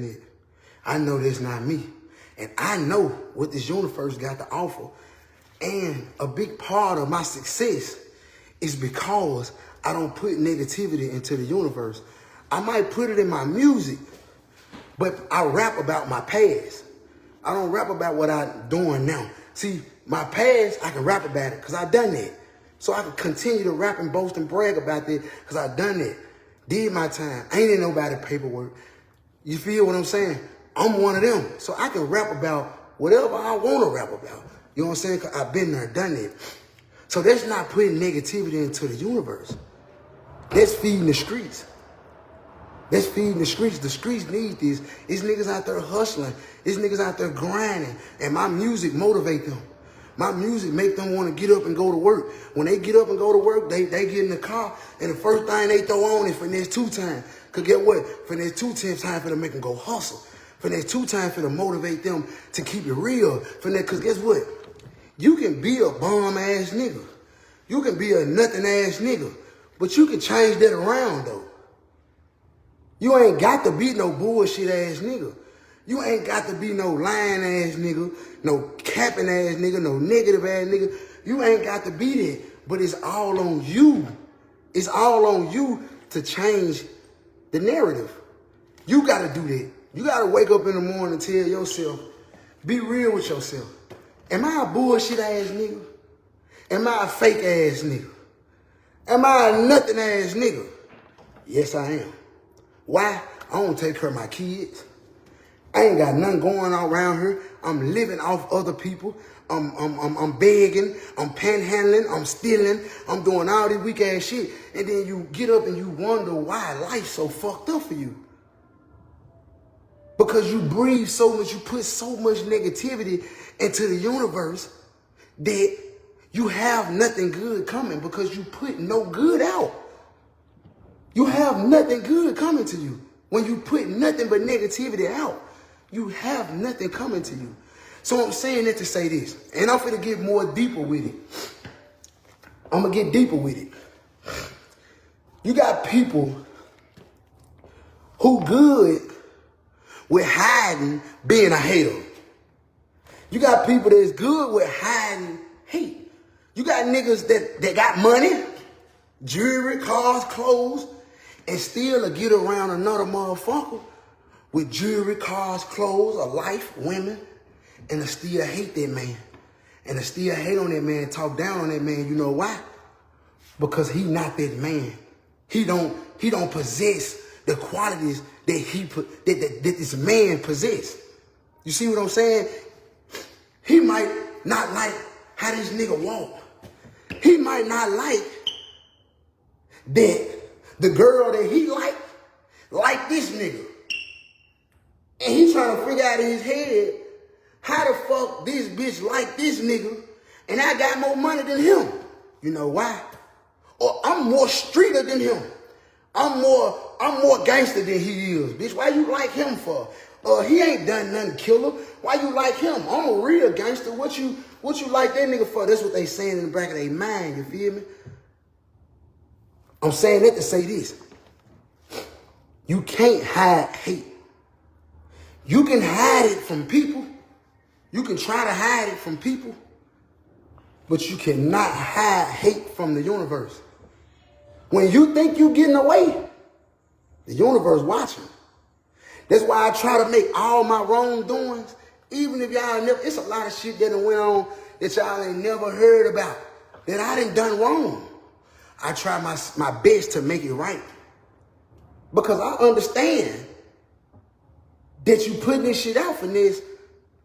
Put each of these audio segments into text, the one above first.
it. I know that's not me. And I know what this universe got to offer. And a big part of my success is because I don't put negativity into the universe. I might put it in my music, but I rap about my past. I don't rap about what I'm doing now. See, my past, I can rap about it because I done that. So I can continue to rap and boast and brag about that because I done that. Did my time. Ain't in nobody paperwork. You feel what I'm saying? I'm one of them. So I can rap about whatever I want to rap about. You know what I'm saying? Because I've been there, done it. So that's not putting negativity into the universe. That's feeding the streets. That's feeding the streets. The streets need this. These niggas out there hustling. These niggas out there grinding. And my music motivate them. My music make them want to get up and go to work. When they get up and go to work, they get in the car, and the first thing they throw on is Finesse 2 Times. Because get what? Finesse 2 Times time for them to make them go hustle. Finesse 2 Times for to motivate them to keep it real. Finesse, because guess what? You can be a bum-ass nigga. You can be a nothing-ass nigga. But you can change that around, though. You ain't got to be no bullshit-ass nigga. You ain't got to be no lying-ass nigga, no capping-ass nigga, no negative-ass nigga. You ain't got to be that. But it's all on you. It's all on you to change the narrative. You got to do that. You got to wake up in the morning and tell yourself, be real with yourself. Am I a bullshit-ass nigga? Am I a fake-ass nigga? Am I a nothing-ass nigga? Yes, I am. Why? I don't take care of my kids. I ain't got nothing going on around here. I'm living off other people. I'm begging. I'm panhandling. I'm stealing. I'm doing all this weak ass shit. And then you get up and you wonder why life's so fucked up for you. Because you breathe so much, you put so much negativity into the universe that you have nothing good coming because you put no good out. You have nothing good coming to you. When you put nothing but negativity out, you have nothing coming to you. So I'm saying that to say this, and I'm finna get more deeper with it. I'm gonna get deeper with it. You got people who good with hiding being a hater. You got people that's good with hiding hate. You got niggas that got money, jewelry, cars, clothes, and still get around another motherfucker with jewelry, cars, clothes, a life, women, and still hate that man. And still hate on that man, talk down on that man. You know why? Because he not that man. He don't possess the qualities that this man possess. You see what I'm saying? He might not like how this nigga walk. He might not like that the girl that he like this nigga. And he trying to figure out in his head, how the fuck this bitch like this nigga and I got more money than him? You know why? Or I'm more streeter than him. I'm more gangster than he is. Bitch, why you like him for? He ain't done nothing killer. Why you like him? I'm a real gangster. What you like that nigga for? That's what they saying in the back of their mind, you feel me? I'm saying that to say this. You can't hide hate. You can hide it from people. You can try to hide it from people. But you cannot hide hate from the universe. When you think you getting away, the universe watching. That's why I try to make all my wrongdoings, even if y'all never, it's a lot of shit that done went on that y'all ain't never heard about, that I done wrong. I try my best to make it right. Because I understand that you putting this shit out for this,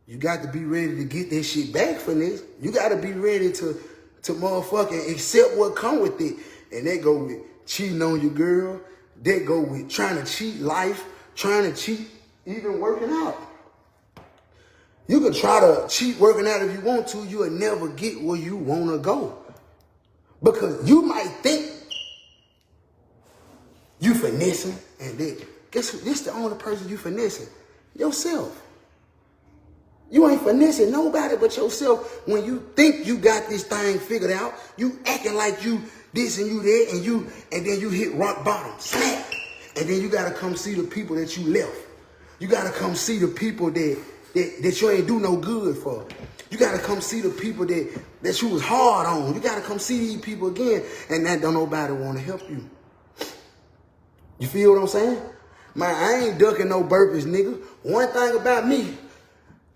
you got to be ready to get this shit back for this. You got to be ready to motherfucking accept what come with it. And they go with cheating on your girl. They go with trying to cheat life, trying to cheat even working out. You can try to cheat working out if you want to. You'll never get where you want to go. Because you might think you finessing, and guess who? This the only person you finessing? Yourself. You ain't finessing nobody but yourself. When you think you got this thing figured out, you acting like you this and you that, and then you hit rock bottom, snap. And then you gotta come see the people that you left. You gotta come see the people that you ain't do no good for. You gotta come see the people that you was hard on. You gotta come see these people again, and that don't nobody want to help you. You feel what I'm saying? Man, I ain't ducking no burpees, nigga. One thing about me,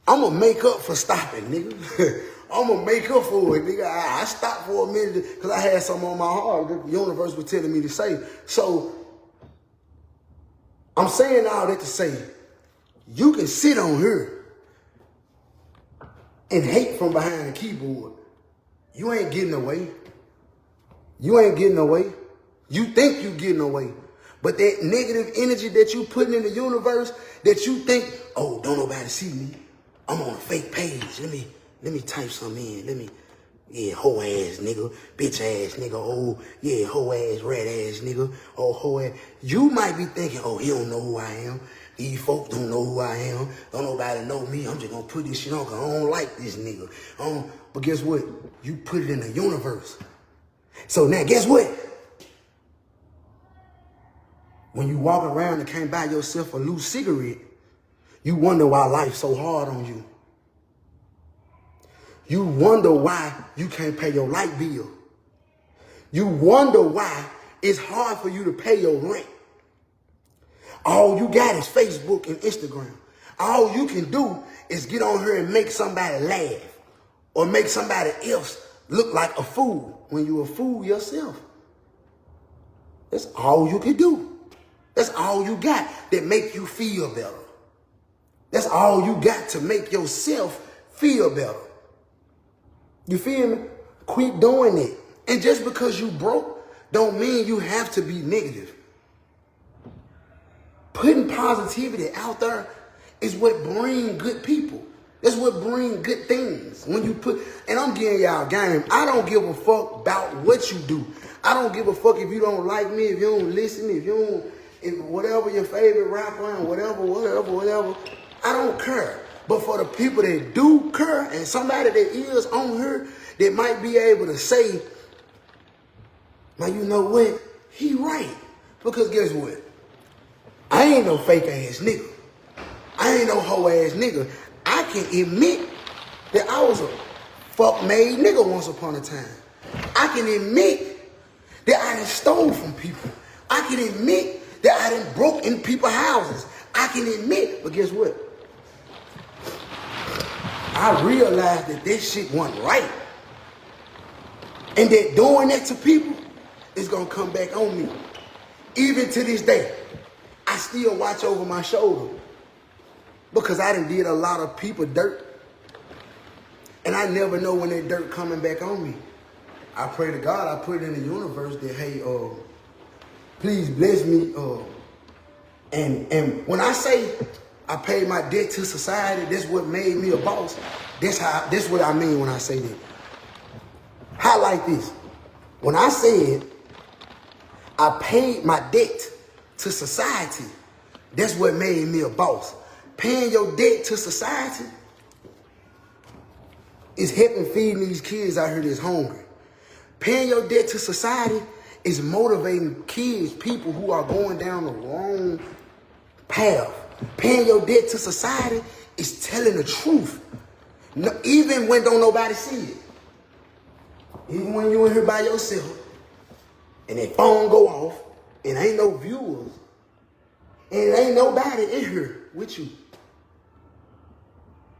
I'm gonna make up for stopping, nigga. I'm gonna make up for it, nigga. I stopped for a minute because I had something on my heart. The universe was telling me to say. So, I'm saying all that to say, you can sit on here and hate from behind the keyboard. You ain't getting away. You ain't getting away. You think you getting away. But that negative energy that you putting in the universe, that you think, oh, don't nobody see me. I'm on a fake page. Let me type something in. Yeah, hoe ass nigga, bitch ass nigga, oh, yeah, hoe ass, rat ass nigga, oh, hoe ass. You might be thinking, oh, he don't know who I am. These folks don't know who I am. Don't nobody know me. I'm just gonna put this shit on because I don't like this nigga. But guess what? You put it in the universe. So now guess what? When you walk around and can't buy yourself a loose cigarette, you wonder why life's so hard on you. You wonder why you can't pay your light bill. You wonder why it's hard for you to pay your rent. All you got is Facebook and Instagram. All you can do is get on here and make somebody laugh or make somebody else look like a fool when you're a fool yourself. That's all you can do. That's all you got that make you feel better. That's all you got to make yourself feel better. You feel me? Quit doing it. And just because you broke don't mean you have to be negative. Putting positivity out there is what brings good people. That's what brings good things. When you put, and I'm giving y'all game, I don't give a fuck about what you do. I don't give a fuck if you don't like me, if you don't listen, if whatever your favorite rapper and whatever. I don't care. But for the people that do care and somebody that is on here that might be able to say, man, you know what? He right. Because guess what? I ain't no fake ass nigga. I ain't no hoe ass nigga. I can admit that I was a fuck made nigga once upon a time. I can admit that I done stole from people. I can admit that I done broke in people's houses. I can admit, but guess what? I realized that this shit wasn't right. And that doing that to people is gonna come back on me. Even to this day, I still watch over my shoulder because I done did a lot of people dirt. And I never know when that dirt coming back on me. I pray to God, I put it in the universe that, hey, please bless me. And when I say I paid my debt to society, that's what made me a boss. That's what I mean when I say that. Highlight this. When I said I paid my debt to society, that's what made me a boss. Paying your debt to society is helping feeding these kids out here that's hungry. Paying your debt to society is motivating kids, people who are going down the wrong path. Paying your debt to society is telling the truth. No, even when don't nobody see it. Even when you in here by yourself and that phone go off and ain't no viewers and ain't nobody in here with you.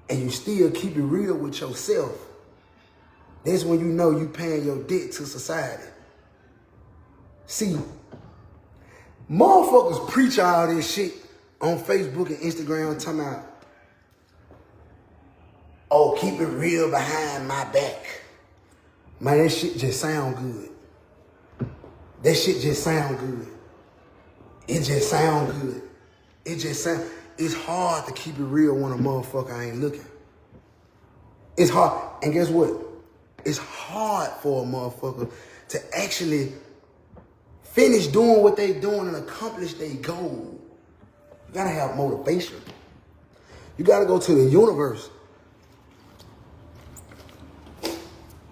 And you still keep it real with yourself. That's when you know you paying your debt to society. See, motherfuckers preach all this shit on Facebook and Instagram talking about, oh, keep it real behind my back. Man, that shit just sound good. That shit just sound good. It just sound good. It's hard to keep it real when a motherfucker ain't looking. It's hard. And guess what? It's hard for a motherfucker to actually finish doing what they doing and accomplish their goal. You gotta have motivation. You gotta go to the universe.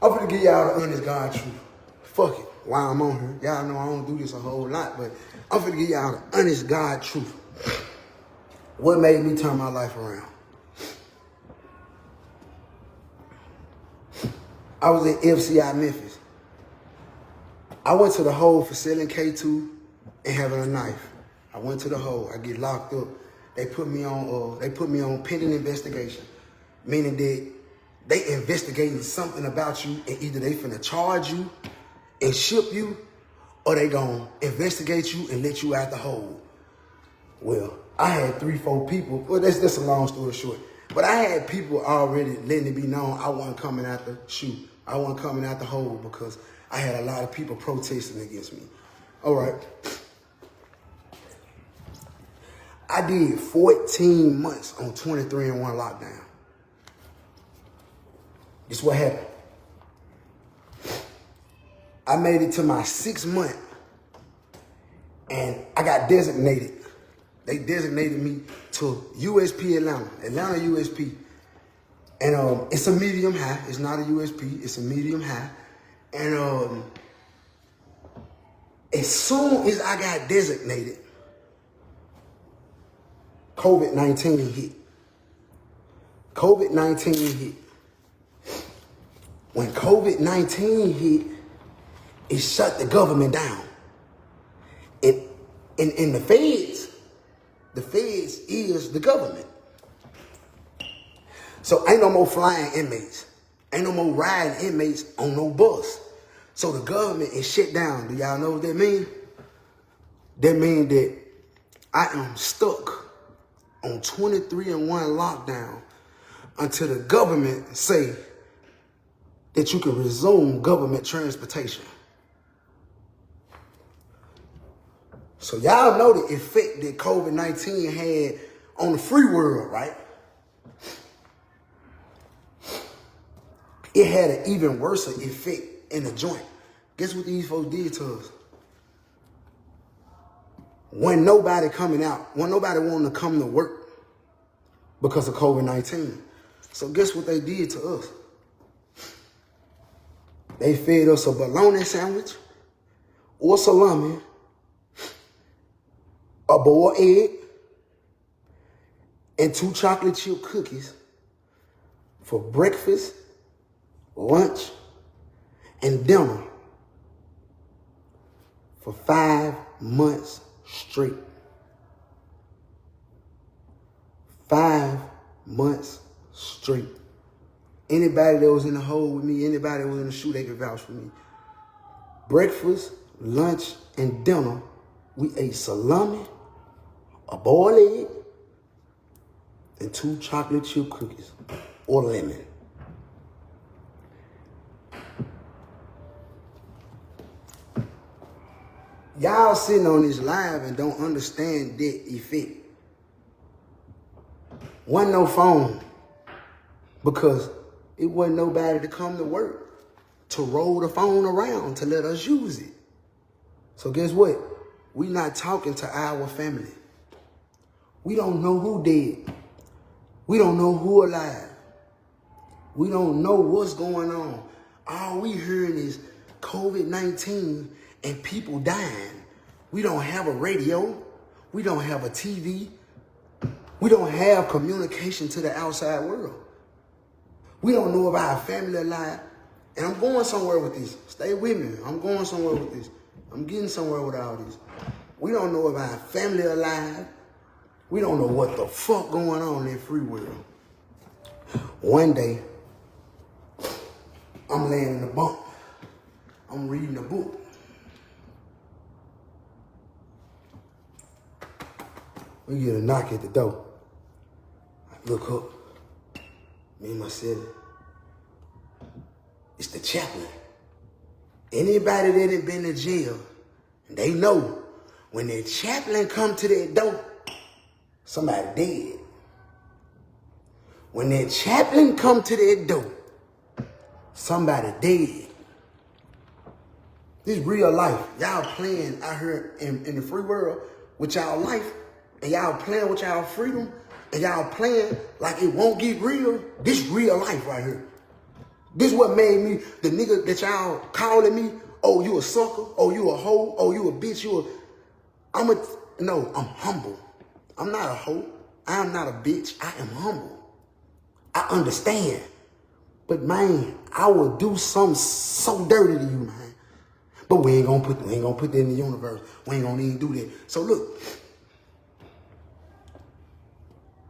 I'm gonna give y'all the honest God truth. Fuck it. While I'm on here. Y'all know I don't do this a whole lot, but I'm gonna give y'all the honest God truth. What made me turn my life around? I was at FCI Memphis. I went to the hole for selling K2 and having a knife. I went to the hole. I get locked up. They put me on pending investigation, meaning that they investigating something about you, and either they finna charge you and ship you, or they gonna investigate you and let you out the hole. Well, I had 3-4 people. Well, that's a long story short. But I had people already letting it be known I wasn't coming out the shoot. I wasn't coming out the hole because I had a lot of people protesting against me. All right. I did 14 months on 23-1 lockdown. This is what happened. I made it to my 6th month, and I got designated. They designated me to USP Atlanta USP. And it's a medium high. It's not a USP. It's a medium high. And as soon as I got designated, COVID-19 hit. COVID-19 hit. When COVID-19 hit, it shut the government down. And the feds is the government. So ain't no more flying inmates. Ain't no more riding inmates on no bus. So the government is shut down. Do y'all know what that mean? That mean that I am stuck on 23-1 lockdown until the government say that you can resume government transportation. So y'all know the effect that COVID-19 had on the free world, right? It had an even worse effect in the joint. Guess what these folks did to us? When nobody coming out, when nobody wanting to come to work because of COVID-19. So guess what they did to us? They fed us a bologna sandwich or salami, a boiled egg, and 2 chocolate chip cookies for breakfast, lunch, and dinner for 5 months straight. 5 months straight. Anybody that was in the hole with me, anybody that was in the shoe, they could vouch for me. Breakfast, lunch, and dinner, we ate salami, a boiled egg, and 2 chocolate chip cookies or lemon. Y'all sitting on this live and don't understand that effect. Wasn't no phone because it wasn't nobody to come to work to roll the phone around to let us use it. So guess what? We not talking to our family. We don't know who dead. We don't know who alive. We don't know what's going on. All we hearing is COVID-19 and people dying. We don't have a radio. We don't have a TV. We don't have communication to the outside world. We don't know if our family alive. And I'm going somewhere with this. Stay with me. I'm going somewhere with this. I'm getting somewhere with all this. We don't know if our family alive. We don't know what the fuck going on in that free world. One day, I'm laying in the bunk. I'm reading a book. We get a knock at the door. I look up. Me and myself. It's the chaplain. Anybody that ain't been to jail, they know when the chaplain come to that door, somebody dead. When that chaplain come to that door, somebody dead. This is real life. Y'all playing out here in the free world with y'all life, and y'all playing with y'all freedom, and y'all playing like it won't get real. This real life right here. This what made me the nigga that y'all calling me, oh, you a sucker, oh, you a hoe, oh, you a bitch, I'm humble. I'm not a hoe. I am not a bitch. I am humble. I understand. But man, I will do something so dirty to you, man. But we ain't gonna put that in the universe. We ain't gonna even do that. So look,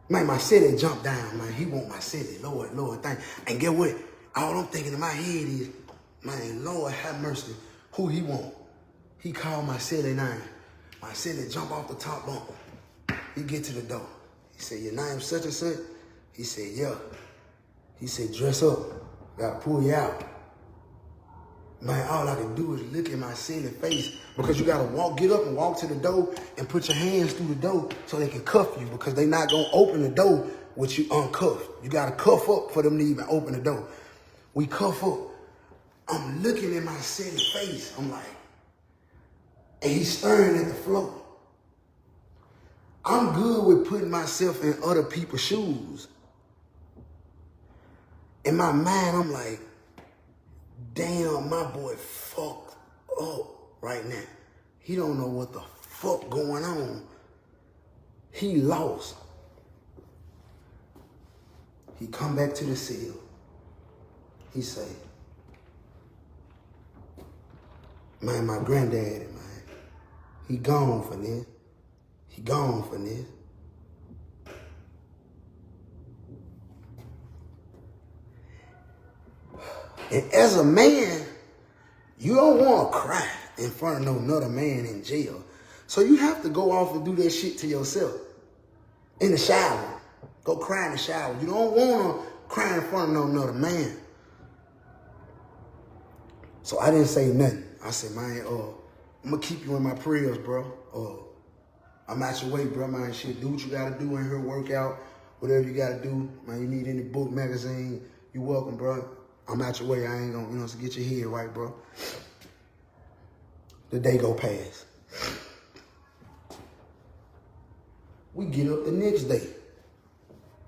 man, my city jumped down, man. He want my city. Lord, thank. And get what? All I'm thinking in my head is, man, Lord have mercy. Who he want? He called my city name. My city jump off the top bunk. He get to the door. He said, your name such and such? He said, yeah. He said, dress up. Gotta pull you out. Man, all I can do is look at my silly face because you gotta get up and walk to the door and put your hands through the door so they can cuff you because they not gonna open the door with you uncuffed. You gotta cuff up for them to even open the door. We cuff up. I'm looking at my silly face. I'm like, and he's staring at the floor. I'm good with putting myself in other people's shoes. In my mind, I'm like, damn, my boy fucked up right now. He don't know what the fuck going on. He lost. He come back to the cell. He say, man, my granddaddy, man, he gone for this. He gone for this. And as a man, you don't want to cry in front of no another man in jail. So you have to go off and do that shit to yourself. In the shower. Go cry in the shower. You don't want to cry in front of no another man. So I didn't say nothing. I said, man, I'm going to keep you in my prayers, bro. I'm out your way, bro, man. Shit, do what you got to do in here, work out, whatever you got to do. Man, you need any book, magazine, you welcome, bro. I'm out your way. I ain't gonna, so get your head right, bro. The day go past. We get up the next day.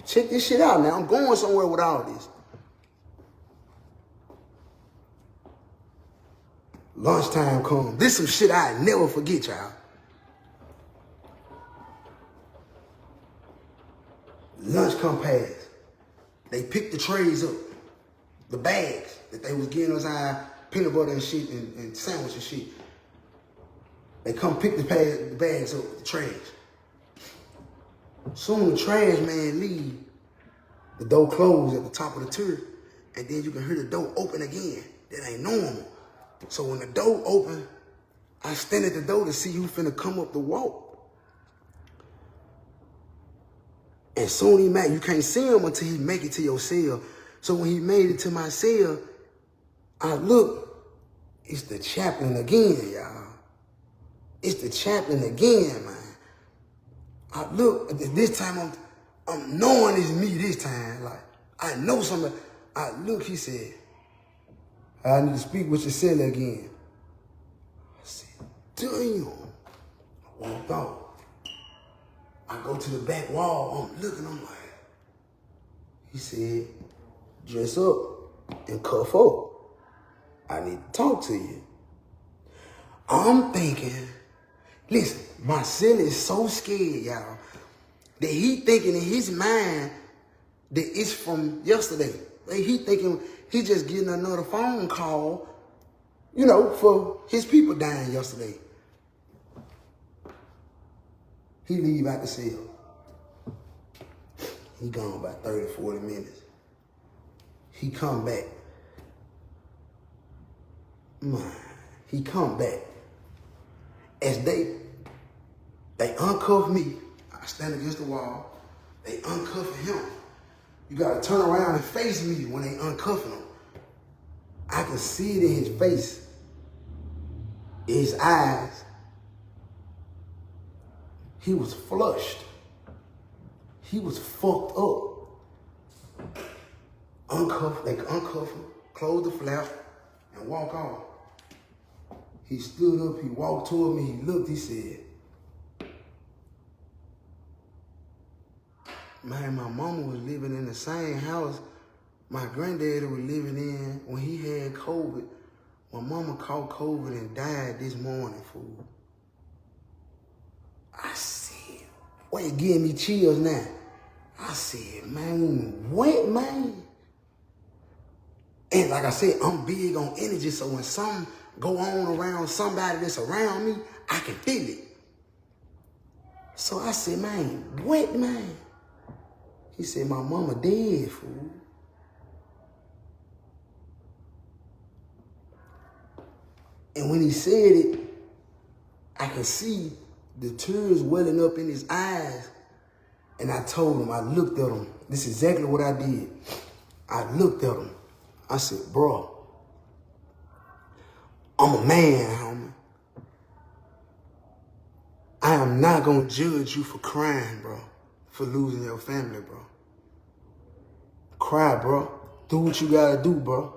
Check this shit out now. I'm going somewhere with all this. Lunchtime comes. This some shit I never forget, y'all. Lunch come past. They pick the trays up. The bags that they was giving us our peanut butter and shit and sandwich and shit. They come pick the bags up, the trash. Soon the trash man leave, the door closed at the top of the tier, and then you can hear the door open again. That ain't normal. So when the door open, I stand at the door to see who finna come up the walk. And soon you can't see him until he make it to your cell. So when he made it to my cell, I look, it's the chaplain again, y'all. It's the chaplain again, man. I look, this time I'm knowing it's me this time. Like, I know something. I look, he said, I need to speak with your cell again. I said, damn. I walked off. I go to the back wall, I'm looking, I'm like, he said, dress up and cuff up. I need to talk to you. I'm thinking, listen, my son is so scared, y'all, that he thinking in his mind that it's from yesterday. Like he thinking he just getting another phone call, for his people dying yesterday. He leave out the cell. He gone about 30, 40 minutes. He come back. Man, he come back. As they uncuff me, I stand against the wall. They uncuff him. You gotta turn around and face me when they uncuffing him. I can see it in his face, in his eyes. He was flushed. He was fucked up. They uncuff him, close the flap, and walk off. He stood up, he walked toward me, he looked, he said, man, my mama was living in the same house my granddaddy was living in when he had COVID. My mama caught COVID and died this morning, fool. I said, wait, it giving me chills now. I said, man, what, man? And like I said, I'm big on energy, so when something go on around somebody that's around me, I can feel it. So I said, man, what, man? He said, my mama dead, fool. And when he said it, I could see the tears welling up in his eyes. And I told him, I looked at him. This is exactly what I did. I looked at him. I said, bro, I'm a man, homie. I am not going to judge you for crying, bro, for losing your family, bro. Cry, bro. Do what you got to do, bro.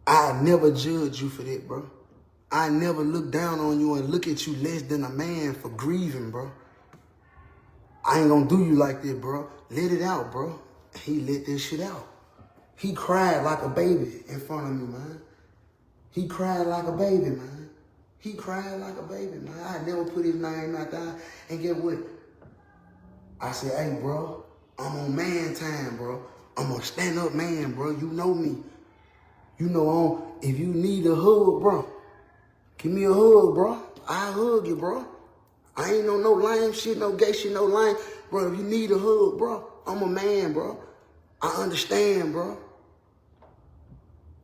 I never judge you for that, bro. I never look down on you and look at you less than a man for grieving, bro. I ain't going to do you like that, bro. Let it out, bro. He let this shit out. He cried like a baby in front of me, man. He cried like a baby, man. He cried like a baby, man. I never put his name out there. And get what? I said, hey, bro, I'm on man time, bro. I'm a stand-up man, bro. You know me. You know, if you need a hug, bro, give me a hug, bro. I'll hug you, bro. I ain't no lame shit, no gay shit, no lame. Bro, if you need a hug, bro, I'm a man, bro. I understand, bro.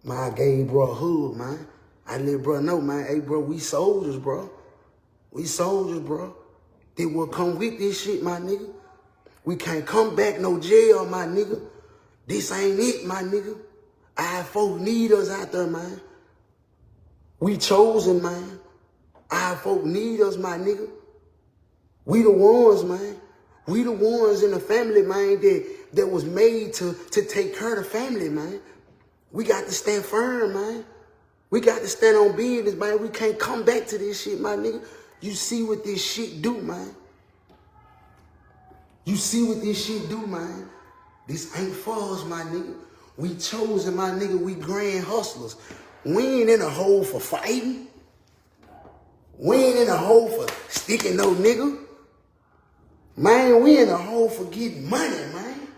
Man, I gave bro a hug, man. I let bro know, man, hey, bro, we soldiers, bro. We soldiers, bro. They will come with this shit, my nigga. We can't come back no jail, my nigga. This ain't it, my nigga. Our folk need us out there, man. We chosen, man. Our folk need us, my nigga. We the ones, man. We the ones in the family, man, that was made to take care of the family, man. We got to stand firm, man. We got to stand on business, man. We can't come back to this shit, my nigga. You see what this shit do, man. You see what this shit do, man. This ain't for us, my nigga. We chosen, my nigga. We grand hustlers. We ain't in a hole for fighting. We ain't in a hole for sticking no nigga. Man, we in a hole for getting money, man.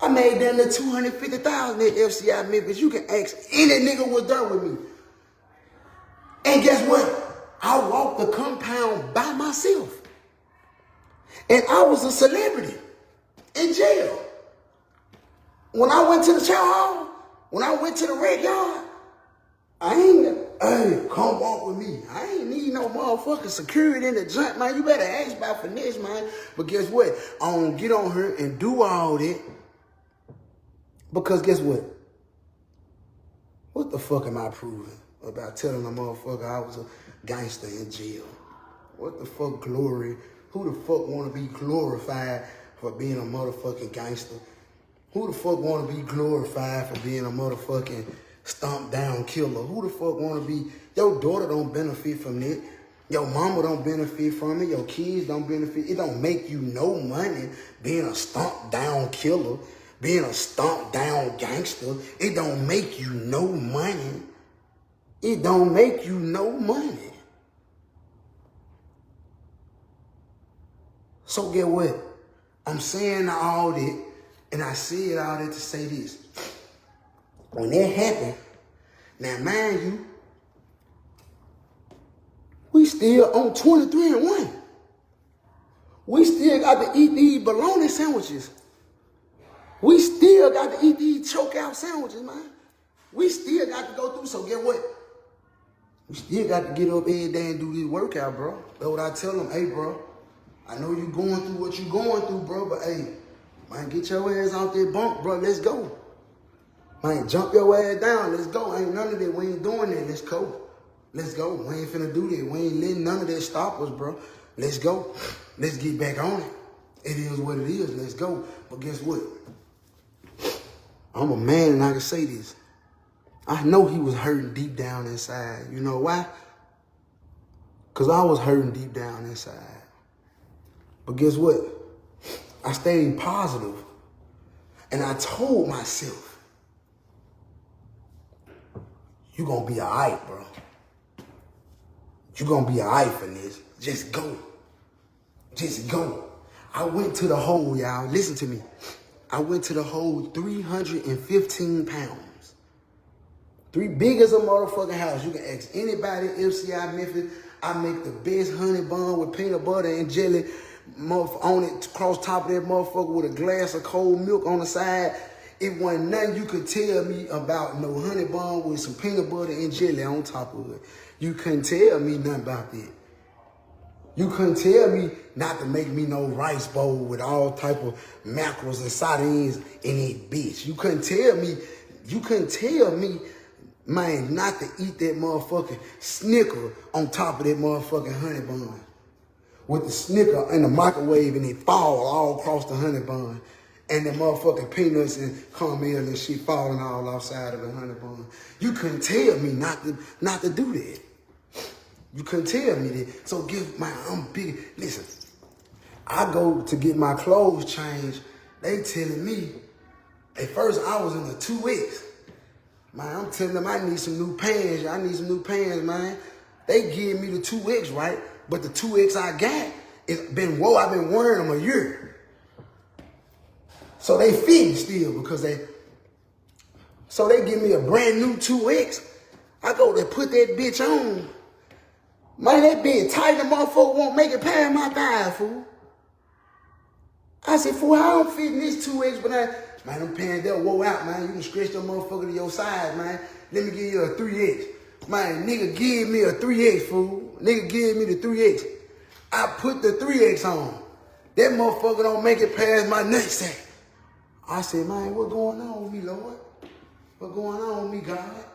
I made down to $250,000 at FCI Memphis. You can ask any nigga was there with me. And guess what? I walked the compound by myself. And I was a celebrity in jail. When I went to the chow hall, when I went to the red yard, hey, come walk with me. I ain't need no motherfucking security in the joint, man. You better ask about Finesse, man. But guess what? I don't get on here and do all that. Because guess what? What the fuck am I proving about telling a motherfucker I was a gangster in jail? What the fuck glory? Who the fuck want to be glorified for being a motherfucking gangster? Who the fuck want to be glorified for being a motherfucking stomp down killer? Who the fuck want to be? Your daughter don't benefit from it. Your mama don't benefit from it. Your kids don't benefit. It don't make you no money being a stomp down killer, being a stomp down gangster. It don't make you no money. It don't make you no money. So get what? I'm saying all that, and I said all that to say this. When that happened, now mind you, we still on 23-1. We still got to eat these bologna sandwiches. We still got to eat these choke out sandwiches, man. We still got to go through, so get what? We still got to get up every day and do this workout, bro. That's what I tell them, hey, bro, I know you going through what you going through, bro, but hey, man, get your ass out that bunk, bro. Let's go. Man, jump your ass down. Let's go. Ain't none of that. We ain't doing that. Let's go. Let's go. We ain't finna do that. We ain't letting none of that stop us, bro. Let's go. Let's get back on it. It is what it is. Let's go. But guess what? I'm a man and I can say this. I know he was hurting deep down inside. You know why? Because I was hurting deep down inside. But guess what? I stayed positive. And I told myself, you gonna be all right, bro. You gonna be all right for this. Just go. Just go. I went to the hole, y'all. Listen to me. I went to the hole 315 pounds. Big as a motherfucking house. You can ask anybody, FCI Memphis. I make the best honey bun with peanut butter and jelly on it, across top of that motherfucker with a glass of cold milk on the side. It wasn't nothing you could tell me about no honey bun with some peanut butter and jelly on top of it. You couldn't tell me nothing about that. You couldn't tell me not to make me no rice bowl with all type of mackerels and sardines in it, bitch. You couldn't tell me, man, not to eat that motherfucking Snicker on top of that motherfucking honey bun. With the Snicker in the microwave and it fall all across the honey bun. And the motherfucking peanuts and caramel and shit falling all outside of the honey bun. You couldn't tell me not to do that. You couldn't tell me that. So I'm big. Listen, I go to get my clothes changed. They telling me, at first I was in a 2X. Man, I'm telling them I need some new pants. I need some new pants, man. They give me the 2X, right? But the 2X I got, I've been wearing them a year. So they fit still because they give me a brand new 2X. I go to put that bitch on. Man, that bitch tight, the motherfucker won't make it past my thigh, fool. I said, fool, I don't fit in this 2X, but man, them pants, they'll woe out, man. You can stretch them motherfucker to your size, man. Let me give you a 3X. Man, nigga give me a 3X, fool. Nigga give me the 3X. I put the 3X on. That motherfucker don't make it past my nutsack. I said, man, what going on with me, Lord? What going on with me, God?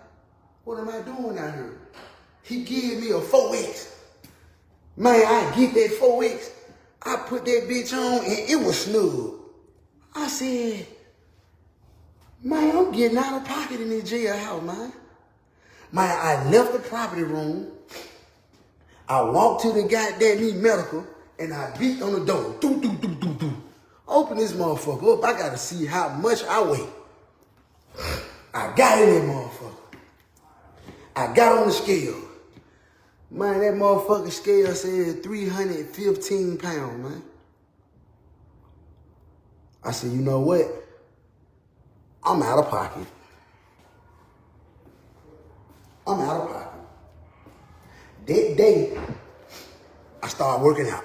What am I doing out here? He gave me a 4X. Man, I get that 4X. I put that bitch on and it was snug. I said, man, I'm getting out of pocket in this jailhouse, man. Man, I left the property room. I walked to the goddamn medical and I beat on the door. Do, do, do, do, do. Open this motherfucker up. I gotta see how much I weigh. I got in that motherfucker. I got on the scale. Man, that motherfucking scale said 315 pounds, man. I said, you know what? I'm out of pocket. I'm out of pocket. That day, I started working out.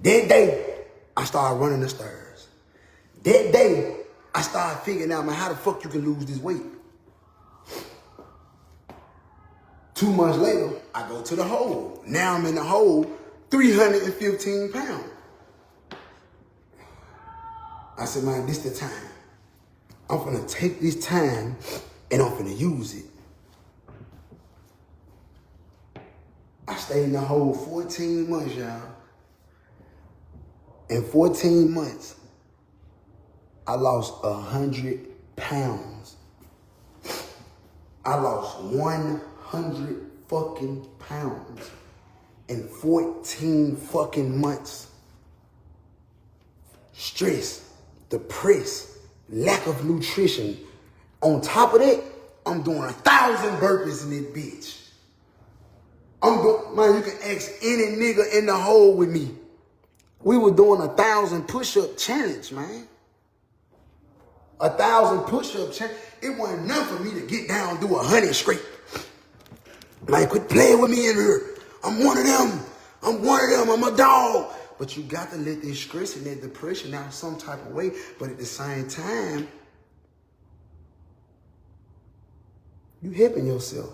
That day, I started running the stairs. That day, I started figuring out, man, how the fuck you can lose this weight? 2 months later, I go to the hole. Now I'm in the hole, 315 pounds. I said, man, this the time. I'm finna take this time and I'm finna use it. I stayed in the hole 14 months, y'all. In 14 months, I lost 100 pounds. I lost 100 fucking pounds in 14 fucking months. Stress, depressed, lack of nutrition. On top of that, I'm doing 1,000 burpees in this bitch. Man, you can ask any nigga in the hole with me. We were doing 1,000 push-up challenge, man. 1,000 push-up challenge. It wasn't enough for me to get down and do 100 straight. Man, quit playing with me in here. I'm one of them. I'm a dog. But you got to let this stress and that depression out some type of way. But at the same time, you helping yourself.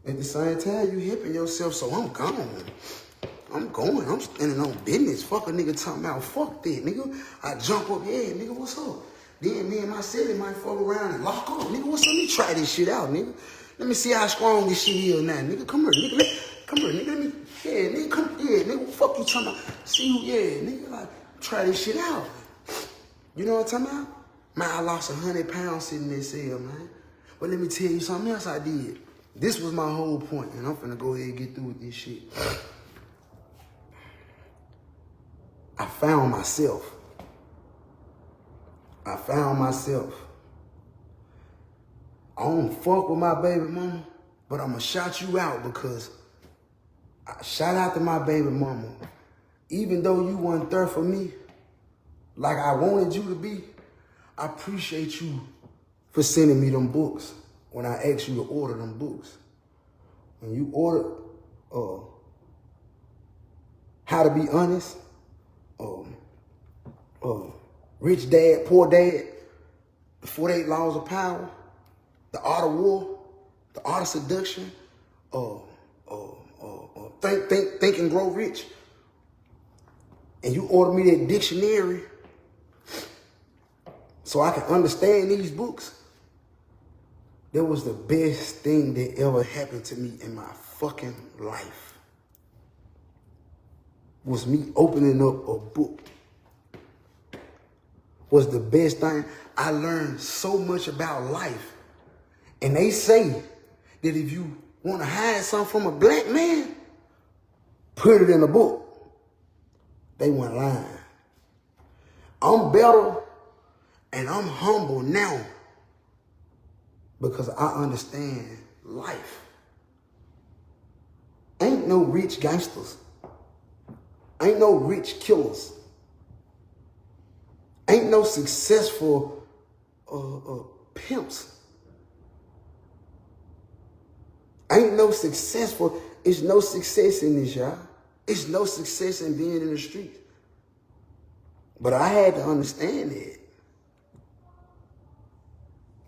At the same time, you helping yourself. So I'm gone. I'm going. I'm standing on business. Fuck a nigga talking about, fuck that, nigga. I jump up, yeah, nigga, what's up? Then me and my city might fuck around and lock up. Nigga, what's up? Let me try this shit out, nigga. Let me see how strong this shit is now, nigga. Come here, nigga. Come here, nigga. Let me, yeah, nigga, come, yeah, nigga, what the fuck you talking about? See you, yeah, nigga, like, try this shit out. You know what I'm talking about? Man, I lost 100 pounds sitting in that cell, man. But let me tell you something else I did. This was my whole point, and I'm finna go ahead and get through with this shit. I found myself. I don't fuck with my baby mama, but I'm gonna shout you out because Shout out to my baby mama. Even though you weren't there for me like I wanted you to be, I appreciate you for sending me them books when I asked you to order them books. When you ordered How to Be Honest, Rich Dad, Poor Dad, The 48 Laws of Power, The Art of War, The Art of Seduction, Think and Grow Rich, and you ordered me that dictionary so I can understand these books, that was the best thing that ever happened to me in my fucking life. Was me opening up a book. Was the best thing. I learned so much about life. And they say that if you want to hide something from a black man, put it in a book. They weren't lying. I'm better and I'm humble now because I understand life. Ain't no rich gangsters. Ain't no rich killers. Ain't no successful pimps. Ain't no successful, it's no success in this, y'all. It's no success in being in the streets. But I had to understand it.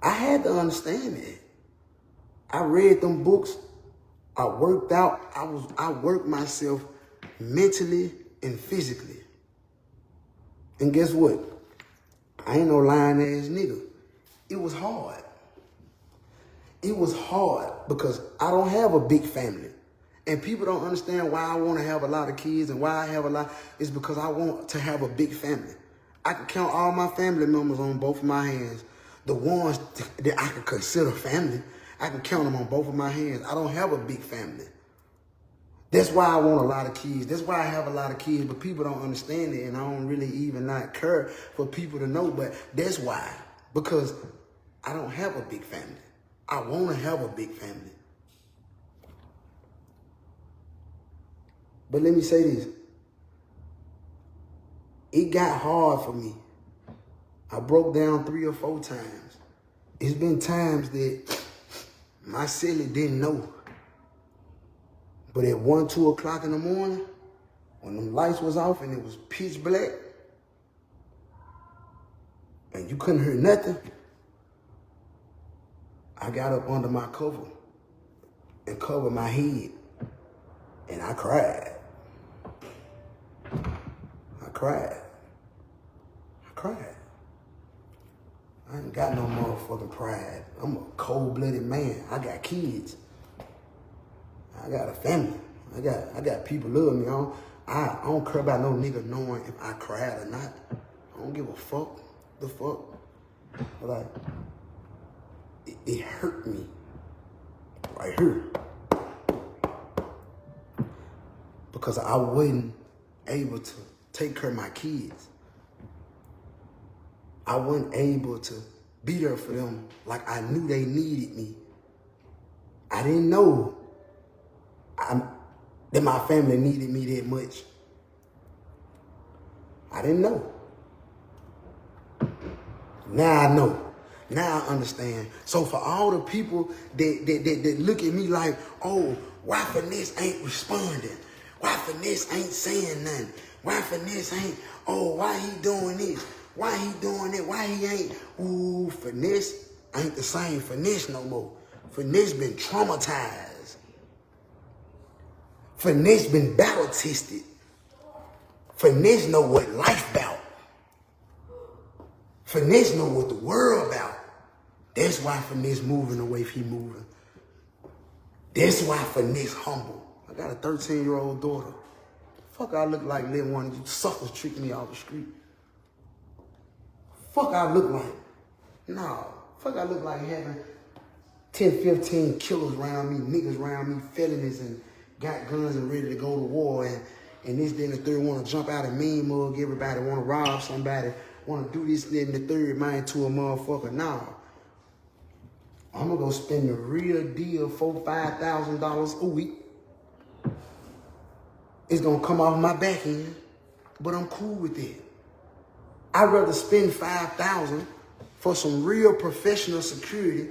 I had to understand it. I read them books. I worked out. I worked myself mentally and physically. And guess what? I ain't no lying ass nigga. It was hard. It was hard because I don't have a big family. And people don't understand why I want to have a lot of kids and why I have a lot. It's because I want to have a big family. I can count all my family members on both of my hands. The ones that I can consider family, I can count them on both of my hands. I don't have a big family. That's why I want a lot of kids. That's why I have a lot of kids, but people don't understand it, and I don't really even not care for people to know, but that's why. Because I don't have a big family. I want to have a big family. But let me say this. It got hard for me. I broke down 3 or 4 times. It's been times that my silly didn't know. But at 1, 2 o'clock in the morning, when them lights was off and it was pitch black, and you couldn't hear nothing, I got up under my cover and covered my head, and I cried. I cried. I ain't got no motherfucking pride. I'm a cold-blooded man. I got kids. I got a family. I got people love me. I don't care about no nigga knowing if I cried or not. I don't give a fuck. The fuck? Like, it hurt me. Right here. Because I wasn't able to take care of my kids. I wasn't able to be there for them like I knew they needed me. I didn't know that my family needed me that much. I didn't know. Now I know. Now I understand. So for all the people that look at me like, oh, why Finesse ain't responding? Why Finesse ain't saying nothing? Why Finesse ain't, oh, why he doing this? Why he doing that? Why he ain't? Ooh, Finesse ain't the same Finesse no more. Finesse been traumatized. Finesse been battle tested. Finesse know what life about. Finesse know what the world about. That's why Finesse moving the way he moving. That's why Finesse humble. I got a 13-year-old daughter. Fuck I look like letting one of you suckers trick me off the street. Fuck I look like. Nah. Fuck I look like having 10, 15 killers around me, niggas around me, felonies, and got guns and ready to go to war, and this, then the third want to jump out and mean mug everybody, want to rob somebody, want to do this, then the third, mind to a motherfucker. Nah. I'm going to go spend the real deal $4,000, $5,000 a week It's gonna come off my back end, but I'm cool with it. I'd rather spend $5,000 for some real professional security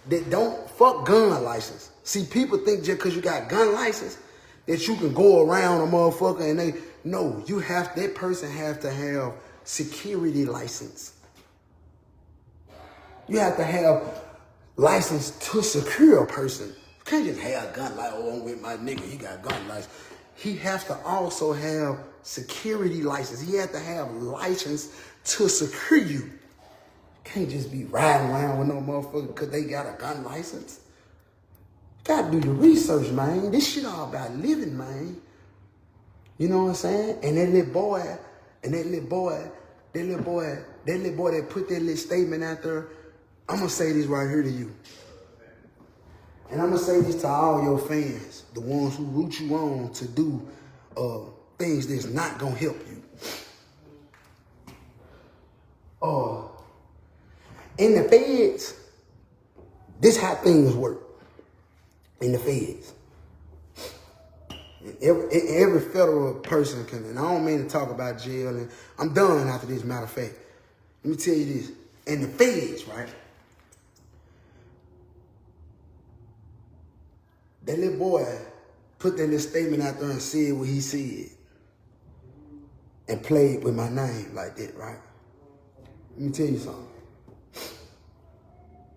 that don't fuck gun license. See, people think just because you got gun license that you can go around a motherfucker and that person have to have security license. You have to have license to secure a person. You can't just have a gun like, I'm with my nigga, he got gun license. He has to also have security license. He has to have license to secure you. You can't just be riding around with no motherfucker because they got a gun license. You gotta do the research, man. This shit all about living, man. You know what I'm saying? And that little boy that put that little statement out there, I'm gonna say this right here to you. And I'm gonna say this to all your fans, the ones who root you on to do things that's not gonna help you. In the feds, this how things work. In the feds. Every federal person can, and I don't mean to talk about jail, and I'm done after this, matter of fact. Let me tell you this. In the feds, right? That little boy put that little statement out there and said what he said. And played with my name like that, right? Let me tell you something.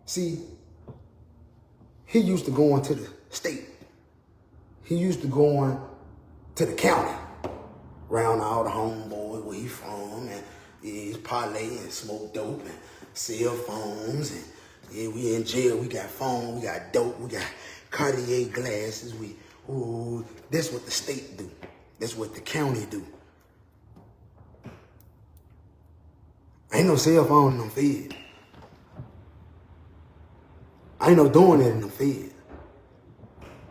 See, he used to go into the state. He used to go on to the county, around all the homeboys where he from, and he's parlay and smoke dope and sell phones, and yeah, we in jail, we got phone, we got dope, we got Cartier glasses, that's what the state do. That's what the county do. Ain't no cell phone in them feds. Ain't no doing that in them feds.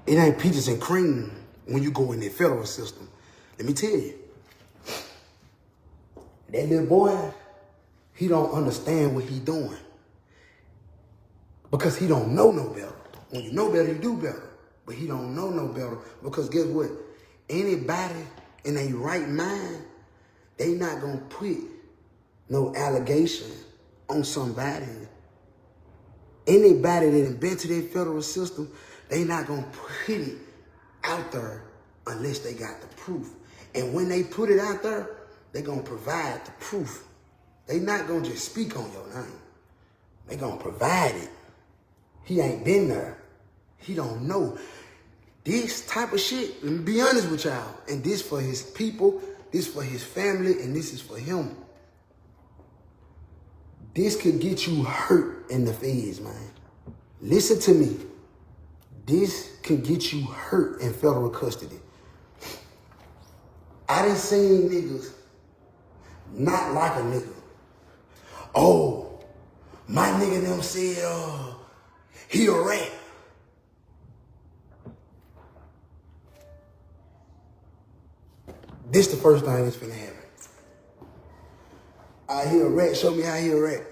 It ain't peaches and cream when you go in the federal system. Let me tell you. That little boy, he don't understand what he doing. Because he don't know no better. When you know better, you do better. But he don't know no better. Because guess what? Anybody in a right mind, they not gonna put no allegation on somebody. Anybody that invented that federal system, they not gonna put it out there unless they got the proof. And when they put it out there, they gonna provide the proof. They not gonna just speak on your name. They gonna provide it. He ain't been there. He don't know. This type of shit, let me be honest with y'all, and this for his people, this for his family, and this is for him. This could get you hurt in the feds, man. Listen to me. This can get you hurt in federal custody. I done seen niggas not like a nigga. Oh, my nigga them said, he a rat. This the first thing that's finna happen. I hear a rat, show me how he a rat.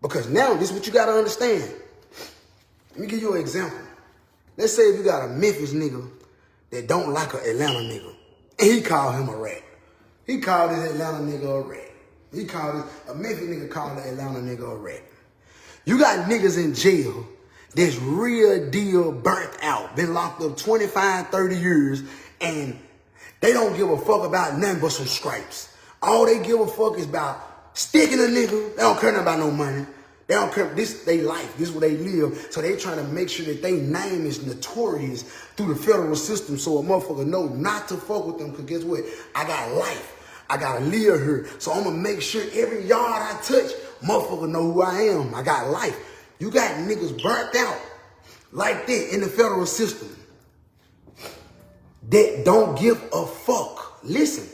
Because now, this is what you gotta understand. Let me give you an example. Let's say if you got a Memphis nigga that don't like an Atlanta nigga, and he called him a rat. He called his Atlanta nigga a rat. A Memphis nigga called the Atlanta nigga a rat. You got niggas in jail that's real deal burnt out, been locked up 25, 30 years, and they don't give a fuck about nothing but some stripes. All they give a fuck is about sticking a nigga. They don't care nothing about no money. They don't care. This they life. This is where they live. So they trying to make sure that their name is notorious through the federal system so a motherfucker know not to fuck with them. Because guess what? I got life. I got to live here. So I'm going to make sure every yard I touch, motherfucker know who I am. I got life. You got niggas burnt out like that in the federal system that don't give a fuck. Listen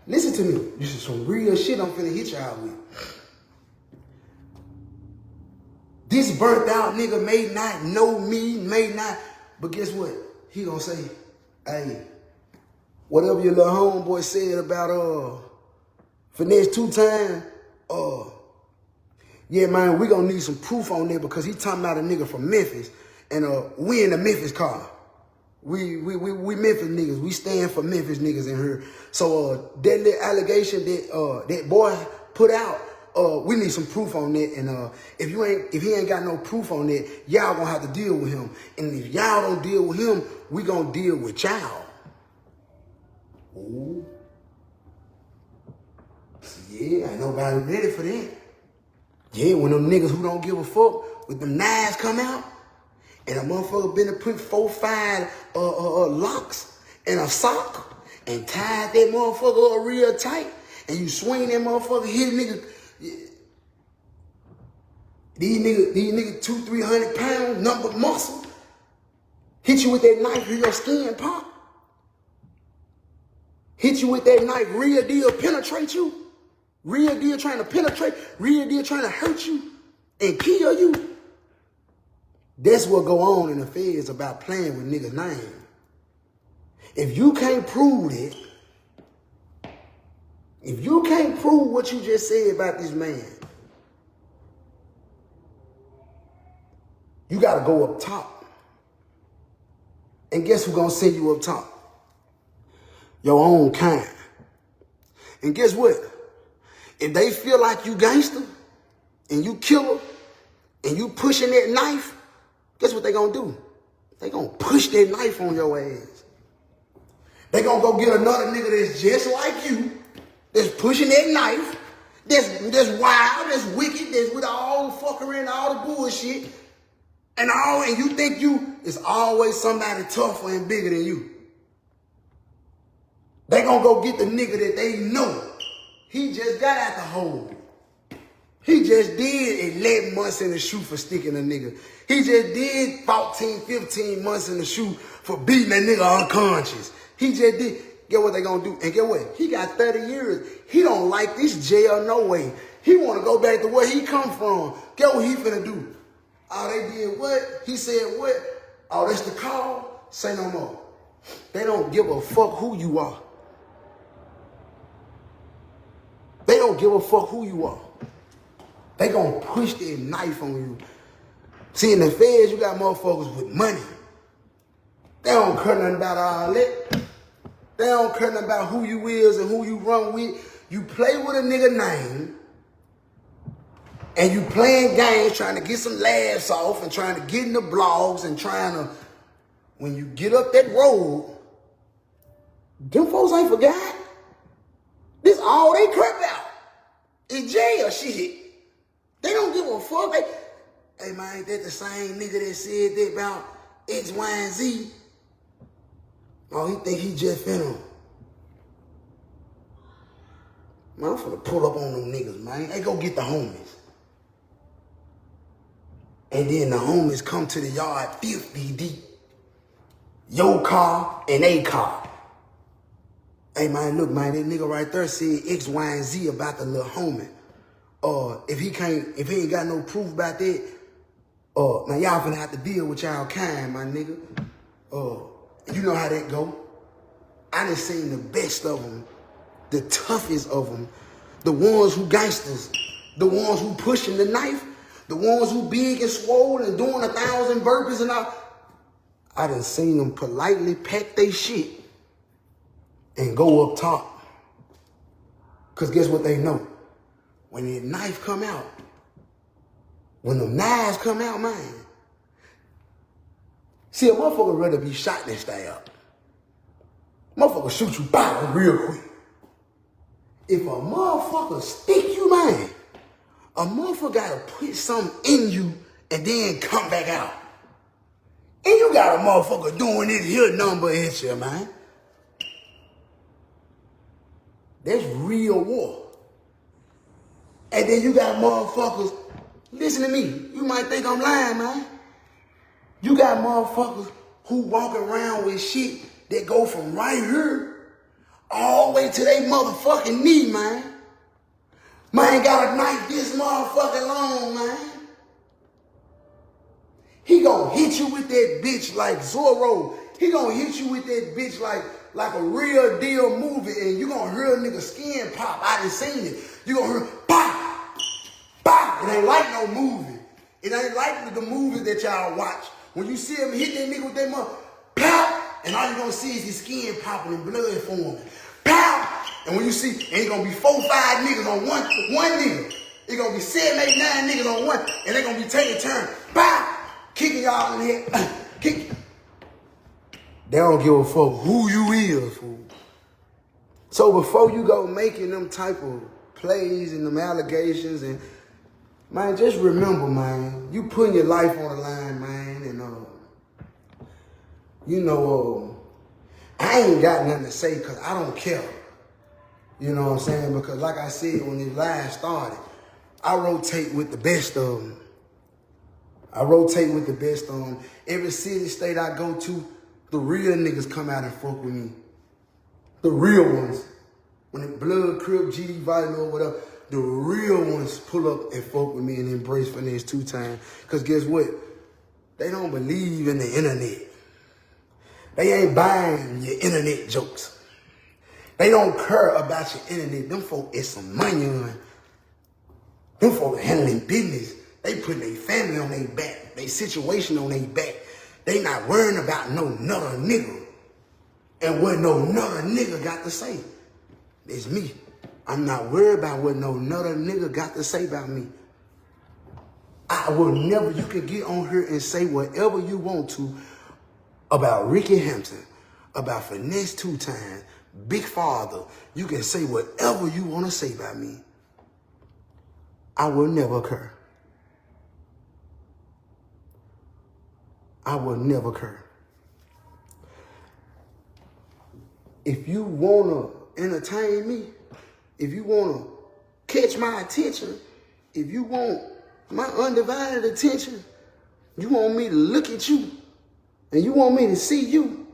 to me. This is some real shit I'm finna hit y'all with. This burnt out nigga may not know me, but guess what? He gonna say, hey, whatever your little homeboy said about Finesse 2 times, yeah, man, we gonna need some proof on that because he talking about a nigga from Memphis and we in the Memphis car. We Memphis niggas. We stand for Memphis niggas in here. So that little allegation that that boy put out, we need some proof on that. And if he ain't got no proof on that, y'all gonna have to deal with him. And if y'all don't deal with him, we gonna deal with y'all. Ooh. Yeah, ain't nobody ready for that. Yeah, when them niggas who don't give a fuck with them knives come out, and a motherfucker been to put 4, 5 locks in a sock and tied that motherfucker up real tight, and you swing that motherfucker, hit a nigga. These niggas 200-300 pounds, number muscle. Hit you with that knife, your skin pop. Hit you with that knife, real deal penetrate you. Real deal trying to penetrate, real deal trying to hurt you and kill you. That's what go on in the feds about playing with niggas' name. If you can't prove it, if you can't prove what you just said about this man, you got to go up top. And guess who's going to send you up top? Your own kind. And guess what? If they feel like you gangster and you killer and you pushing that knife, guess what they gonna do? They gonna push that knife on your ass. They gonna go get another nigga that's just like you, that's pushing that knife, that's wild, that's wicked, that's with all the fuckery and all the bullshit, and you think it's always somebody tougher and bigger than you. They gonna go get the nigga that they know. He just got out the hole. He just did 11 months in the shoe for sticking a nigga. He just did 14, 15 months in the shoe for beating a nigga unconscious. He just did. Get what they gonna do? And get what? He got 30 years. He don't like this jail no way. He wanna go back to where he come from. Get what he finna do? Oh, they did what? He said what? Oh, that's the call? Say no more. They don't give a fuck who you are. They don't give a fuck who you are. They gonna push their knife on you. See, in the feds, you got motherfuckers with money. They don't care nothing about all that. They don't care nothing about who you is and who you run with. You play with a nigga name, and you playing games, trying to get some laughs off and trying to get in the blogs and trying to, when you get up that road, them folks ain't forgot. This all they crap out. In jail, shit. They don't give a fuck. Hey, man, ain't that the same nigga that said that about X, Y, and Z? Oh, he think he just finna. Man, I'm finna pull up on them niggas, man. Hey, go get the homies. And then the homies come to the yard 50 deep. Your car and a car. Hey, man, look, man, that nigga right there said X, Y, and Z about the little homie. If he ain't got no proof about that, now y'all finna have to deal with y'all kind, my nigga. You know how that go. I done seen the best of them, the toughest of them, the ones who gangsters, the ones who pushing the knife, the ones who big and swole and doing 1,000 burpees and all. I done seen them politely pack they shit and go up top. Because guess what they know? When that knife come out, when the knives come out, man. See, a motherfucker rather be shot than stabbed. Motherfucker shoot you bow real quick. If a motherfucker stick you, man, a motherfucker gotta put something in you and then come back out. And you got a motherfucker doing this here number at you, man. That's real war. And then you got motherfuckers, listen to me, you might think I'm lying, man. You got motherfuckers who walk around with shit that go from right here all the way to their motherfucking knee, man. Man got a knife this motherfucking long, man. He gonna hit you with that bitch like Zorro. He gonna hit you with that bitch like a real deal movie, and you gonna hear a nigga skin pop. I done seen it. You gonna hear pop, pop. It ain't like no movie. It ain't like the movies that y'all watch. When you see him hit that nigga with that mother, pop, And all you're gonna see is his skin popping and blood forming. Pow! And when you see, ain't gonna be 4, 5 niggas on one nigga. It's gonna be 7, 8, 9 niggas on one, and they're gonna be taking turns. Pow! Kicking y'all in the head. Kick. They don't give a fuck who you is, fool. So before you go making them type of plays and them allegations, and man, just remember, man, you putting your life on the line, man, and I ain't got nothing to say because I don't care. You know what I'm saying? Because like I said, when this line started, I rotate with the best of them. Every city, state I go to, the real niggas come out and fuck with me. The real ones. When the blood, crib, GD, vital or whatever, the real ones pull up and fuck with me and embrace Finesse 2 times. Because guess what? They don't believe in the internet. They ain't buying your internet jokes. They don't care about your internet. Them folk is some money on. Them folk handling business. They putting their family on their back, their situation on their back. They not worrying about no another nigga. And what no another nigga got to say. It's me. I'm not worried about what no another nigga got to say about me. I will never, you can get on here and say whatever you want to about Ricky Hampton, about Finesse 2 times, Big Father. You can say whatever you want to say about me. I will never care. I will never care. If you want to entertain me, if you want to catch my attention, if you want my undivided attention, you want me to look at you, and you want me to see you,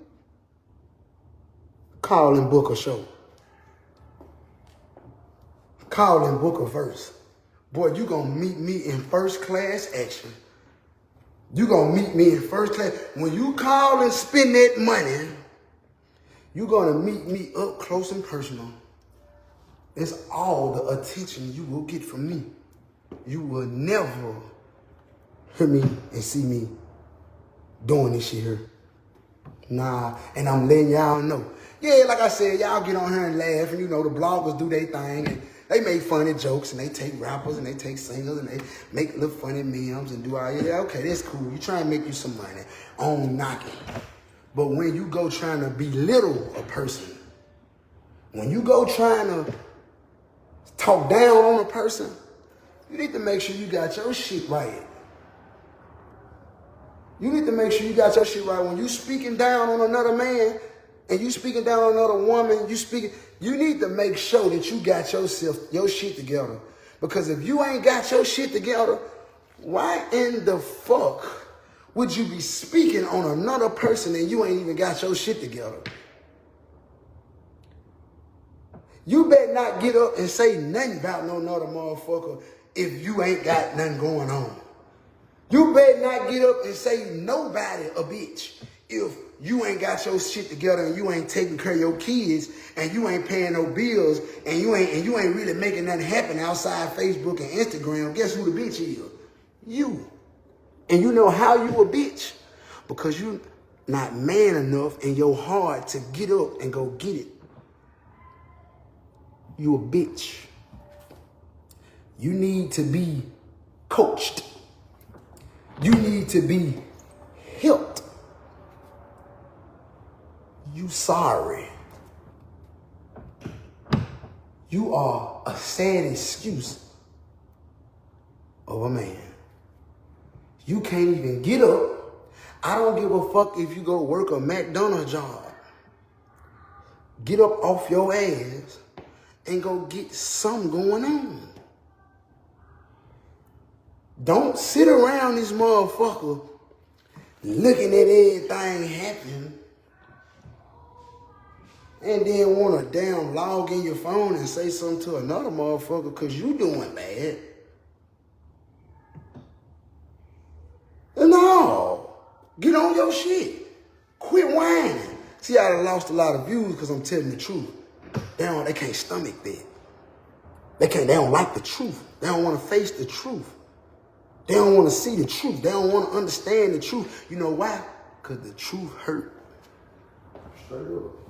call and book a show. Call and book a verse. Boy, you gonna meet me in first class action. You gonna meet me in first class. When you call and spend that money, you gonna meet me up close and personal. It's all the attention you will get from me. You will never hear me and see me doing this shit here. Nah, and I'm letting y'all know. Yeah, like I said, y'all get on here and laugh, and you know, the bloggers do their thing, and they make funny jokes, and they take rappers, and they take singers, and they make little funny memes, and do all, yeah, okay, that's cool. You try and make you some money on knocking. But when you go trying to belittle a person, when you go trying to talk down on a person, you need to make sure you got your shit right. You need to make sure you got your shit right. When you speaking down on another man and you speaking down on another woman, you need to make sure that you got your shit together. Because if you ain't got your shit together, why in the fuck would you be speaking on another person and you ain't even got your shit together? You better not get up and say nothing about no another motherfucker if you ain't got nothing going on. You better not get up and say nobody a bitch if you ain't got your shit together and you ain't taking care of your kids and you ain't paying no bills and you ain't really making nothing happen outside Facebook and Instagram. Guess who the bitch is? You. And you know how you a bitch? Because you not man enough in your heart to get up and go get it. You a bitch. You need to be coached. You need to be helped. You sorry. You are a sad excuse of a man. You can't even get up. I don't give a fuck if you go work a McDonald's job. Get up off your ass and go get something going on. Don't sit around this motherfucker looking at everything happen and then want to damn log in your phone and say something to another motherfucker because you doing bad. No. Get on your shit. Quit whining. See, I lost a lot of views because I'm telling the truth. They can't stomach that. They don't like the truth. They don't want to face the truth. They don't want to see the truth. They don't want to understand the truth. You know why? Because the truth hurt. Straight up.